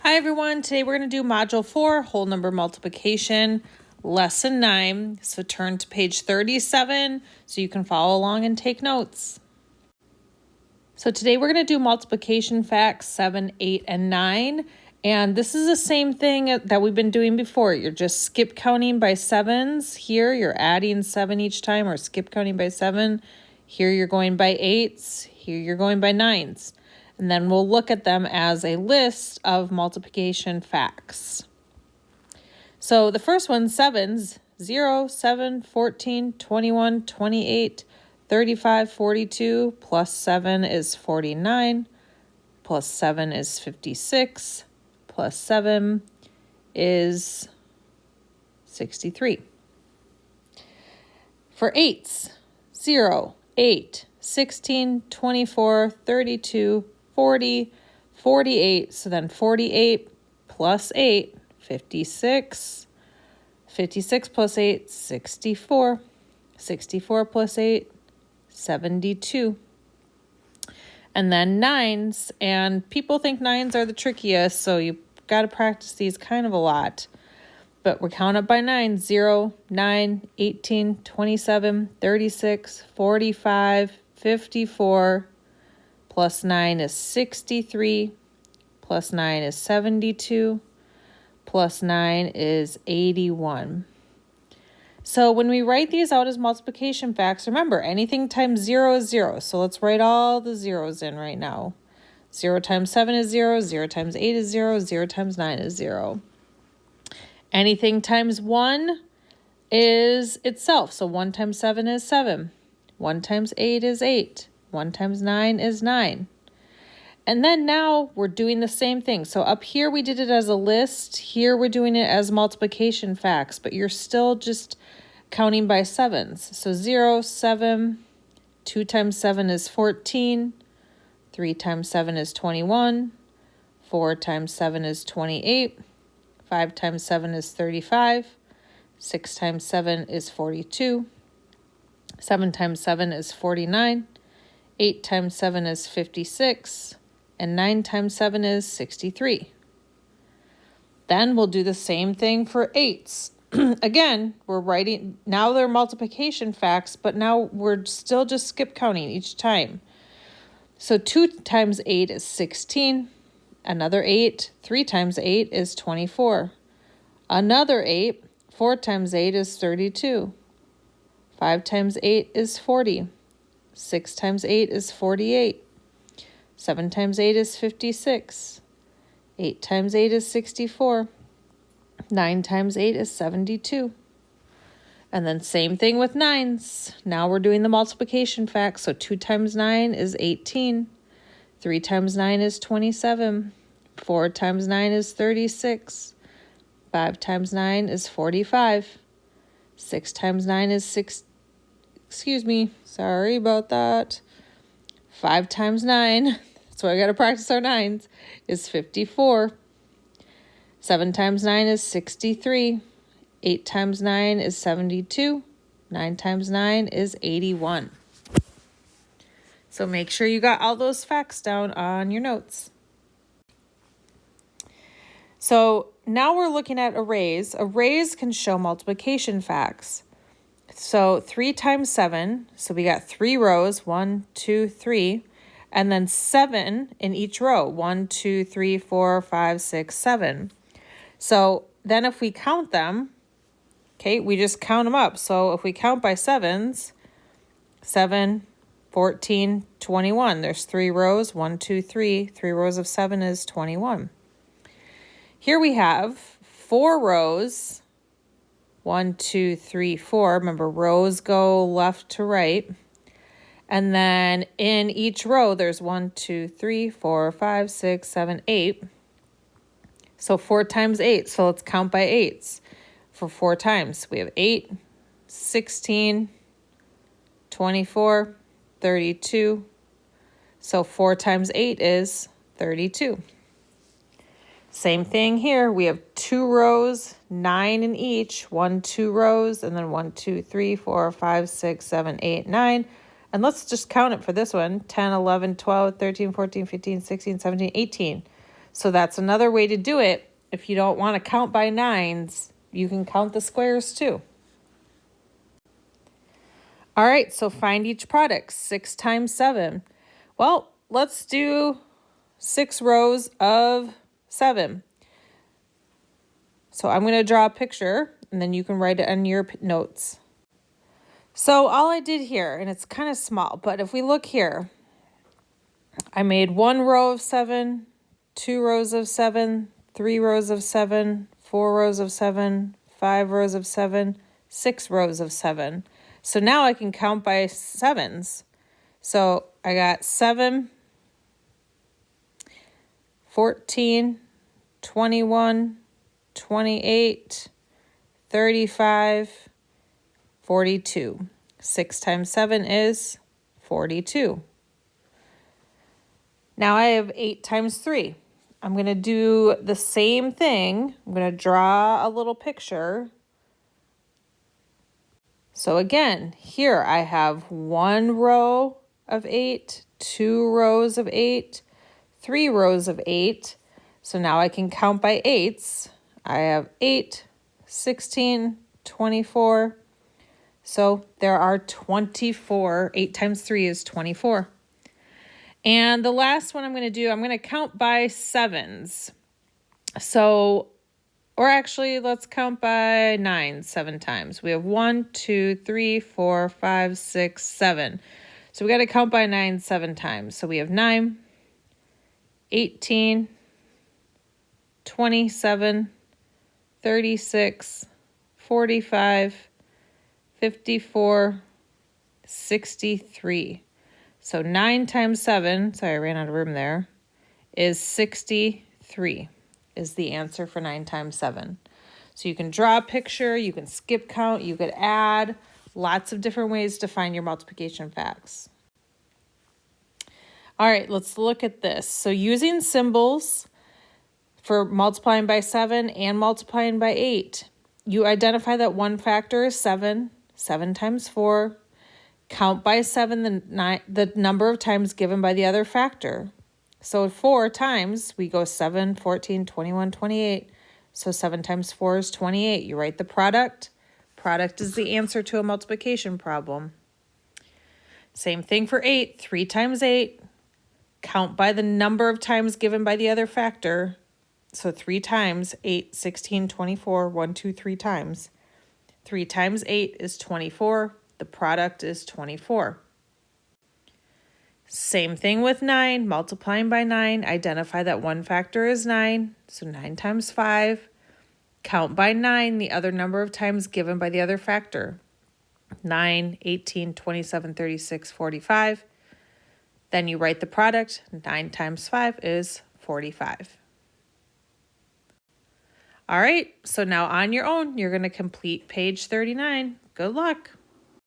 Hi everyone, today we're going to do Module 4, whole number multiplication, Lesson 9. So turn to page 37 so you can follow along and take notes. So today we're going to do multiplication facts 7, 8, and 9. And this is the same thing that we've been doing before. You're just skip counting by sevens. Here you're adding 7 each time, or skip counting by 7. Here you're going by 8s. Here you're going by 9s. And then we'll look at them as a list of multiplication facts. So the first one, sevens, 0, 7, 14, 21, 28, 35, 42, plus 7 is 49, plus 7 is 56, plus 7 is 63. For eights, 0, 8, 16, 24, 32, 40, 48, so then 48 plus 8, 56, 56 plus 8, 64, 64 plus 8, 72. And then nines, and people think nines are the trickiest, so you got to practice these kind of a lot. But we count up by 9, 0, 9, 18, 27, 36, 45, 54, plus 9 is 63, plus 9 is 72, plus 9 is 81. So when we write these out as multiplication facts, remember, anything times 0 is 0. So let's write all the zeros in right now. 0 times 7 is 0, 0 times 8 is 0, 0 times 9 is 0. Anything times 1 is itself. So 1 times 7 is 7. 1 times 8 is 8. 1 times 9 is 9. And then now we're doing the same thing. So up here we did it as a list. Here we're doing it as multiplication facts, but you're still just counting by sevens. So 0, 7, 2 times 7 is 14, 3 times 7 is 21, 4 times 7 is 28, 5 times 7 is 35, 6 times 7 is 42, 7 times 7 is 49, 8 times 7 is 56, and 9 times 7 is 63. Then we'll do the same thing for 8s. Again, we're writing, now they're multiplication facts, but now we're still just skip counting each time. So 2 times 8 is 16, another 8, 3 times 8 is 24, another 8, 4 times 8 is 32, 5 times 8 is 40, 6 times 8 is 48, 7 times 8 is 56, 8 times 8 is 64, 9 times 8 is 72. And then same thing with 9s. Now we're doing the multiplication facts. So 2 times 9 is 18, 3 times 9 is 27, 4 times 9 is 36, 5 times 9 is 45, 6 times 9 is 6, sorry about that. 5 times 9, so I got to practice our 9s, is 54. 7 times 9 is 63. 8 times 9 is 72. 9 times 9 is 81. So make sure you got all those facts down on your notes. So now we're looking at arrays. Arrays can show multiplication facts. So 3 times 7, so we got 3 rows, 1, 2, 3, and then 7 in each row, 1, 2, 3, 4, 5, 6, 7. So then if we count them, okay, we just count them up. So if we count by sevens, 7, 14, 21, there's 3 rows, 1, 2, 3, 3 rows of 7 is 21. Here we have 4 rows, 1, 2, 3, 4. Remember, rows go left to right. And then in each row, there's 1, 2, 3, 4, 5, 6, 7, 8. So 4 times 8. So let's count by 8s for 4 times. We have 8, 16, 24, 32. So 4 times 8 is 32. Same thing here. We have 2 rows, 9 in each, 1, 2 rows, and then 1, 2, 3, 4, 5, 6, 7, 8, 9. And let's just count it for this one. 10, 11, 12, 13, 14, 15, 16, 17, 18. So that's another way to do it. If you don't want to count by nines, you can count the squares too. All right, so find each product. 6 times 7. Well, let's do 6 rows of 7. So I'm going to draw a picture, and then you can write it on your notes. So all I did here, and it's kind of small, but if we look here, I made 1 row of 7, 2 rows of 7, 3 rows of 7, 4 rows of 7, 5 rows of 7, 6 rows of 7. So now I can count by sevens. So I got 7, 14, 21, 28, 35, 42. 6 times 7 is 42. Now I have 8 times 3. I'm going to do the same thing. I'm going to draw a little picture. So again, here I have 1 row of 8, 2 rows of 8, 3 rows of 8. So now I can count by 8s. I have 8, 16, 24. So there are 24. 8 times 3 is 24. And the last one I'm going to do, I'm going to count by sevens. So, or actually, let's count by nines 7 times. We have 1, 2, 3, 4, 5, 6, 7. So we got to count by 9 7 times. So we have 9, 18, 27, 36, 45, 54, 63. So 9 times 7, sorry, I ran out of room there, is 63 is the answer for 9 times 7. So you can draw a picture, you can skip count, you could add, lots of different ways to find your multiplication facts. All right, let's look at this. So using symbols for multiplying by 7 and multiplying by 8, you identify that one factor is 7, 7 times 4, count by 7 the number of times given by the other factor. So 4 times, we go 7, 14, 21, 28. So 7 times 4 is 28. You write the product. Product is the answer to a multiplication problem. Same thing for 8. 3 times 8. Count by the number of times given by the other factor. So 3 times 8, 16, 24, 1, 2, 3 times. 3 times 8 is 24. The product is 24. Same thing with 9, multiplying by 9, identify that one factor is 9, so 9 times 5. Count by 9 the other number of times given by the other factor. 9, 18, 27, 36, 45. Then you write the product. 9 times 5 is 45. All right, so now on your own, you're going to complete page 39. Good luck.